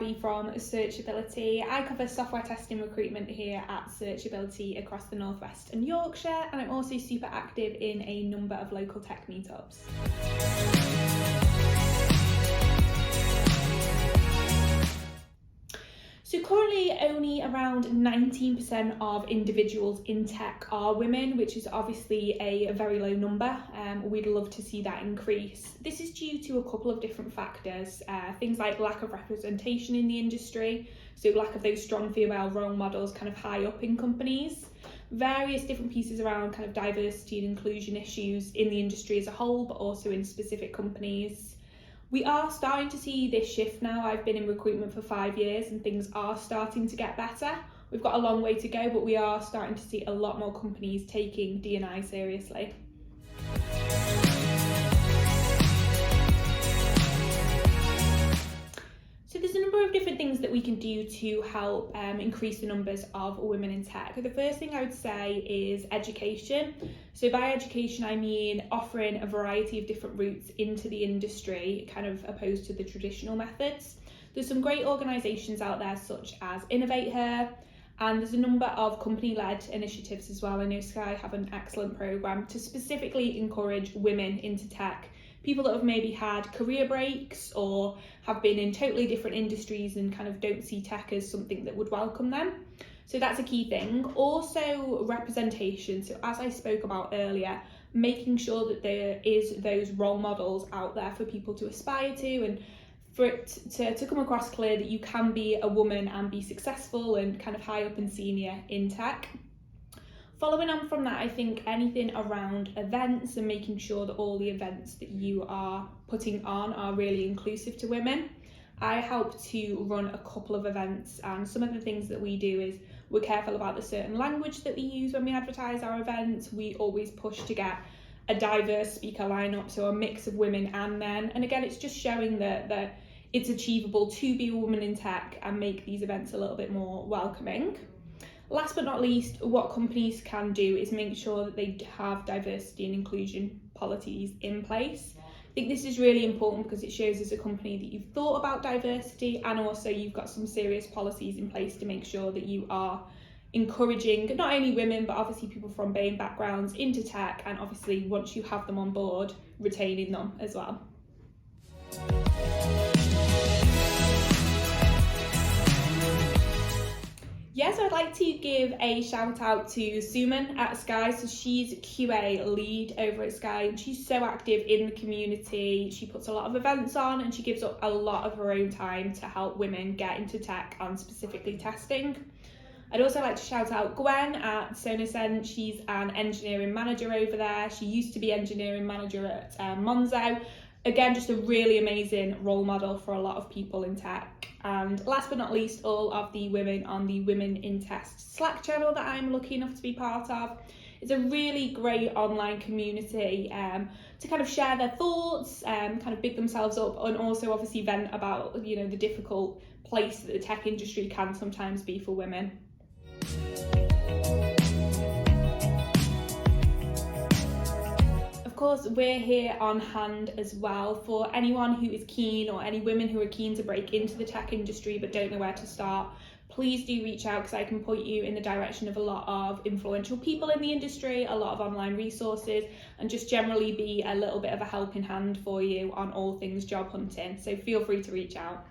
Gabbi from Searchability. I cover software testing recruitment here at Searchability across the Northwest and Yorkshire, and I'm also super active in a number of local tech meetups. So currently only around 19% of individuals in tech are women, which is obviously a very low number. We'd love to see that increase. This is due to a couple of different factors, things like lack of representation in the industry, so lack of those strong female role models kind of high up in companies, various different pieces around kind of diversity and inclusion issues in the industry as a whole, but also in specific companies. We are starting to see this shift now. I've been in recruitment for 5 years and things are starting to get better. We've got a long way to go, but we are starting to see a lot more companies taking D&I seriously. So there's a number of different things that we can do to help increase the numbers of women in tech. The first thing I would say is education. So by education, I mean offering a variety of different routes into the industry, kind of opposed to the traditional methods. There's some great organisations out there such as Innovate Her, and there's a number of company-led initiatives as well. I know Sky have an excellent programme to specifically encourage women into tech. People that have maybe had career breaks or have been in totally different industries and kind of don't see tech as something that would welcome them. So that's a key thing. Also representation. So as I spoke about earlier, making sure that there is those role models out there for people to aspire to, and for it to come across clear that you can be a woman and be successful and kind of high up and senior in tech. Following on from that, I think anything around events and making sure that all the events that you are putting on are really inclusive to women. I help to run a couple of events, and some of the things that we do is we're careful about the certain language that we use when we advertise our events. We always push to get a diverse speaker lineup, so a mix of women and men. And again, it's just showing that it's achievable to be a woman in tech and make these events a little bit more welcoming. Last but not least, what companies can do is make sure that they have diversity and inclusion policies in place. I think this is really important because it shows as a company that you've thought about diversity, and also you've got some serious policies in place to make sure that you are encouraging not only women but obviously people from BAME backgrounds into tech, and obviously once you have them on board, retaining them as well. Yes, I'd like to give a shout out to Suman at Sky. So she's QA lead over at Sky, and she's so active in the community. She puts a lot of events on and she gives up a lot of her own time to help women get into tech and specifically testing. I'd also like to shout out Gwen at Sonocent. She's an engineering manager over there. She used to be engineering manager at Monzo. Again, just a really amazing role model for a lot of people in tech. And last but not least, all of the women on the Women in Test Slack channel that I'm lucky enough to be part of. It's a really great online community to kind of share their thoughts, kind of big themselves up, and also obviously vent about, you know, the difficult place that the tech industry can sometimes be for women. Of course, we're here on hand as well for anyone who is keen, or any women who are keen to break into the tech industry but don't know where to start. Please do reach out, because I can point you in the direction of a lot of influential people in the industry, a lot of online resources, and just generally be a little bit of a helping hand for you on all things job hunting. So feel free to reach out.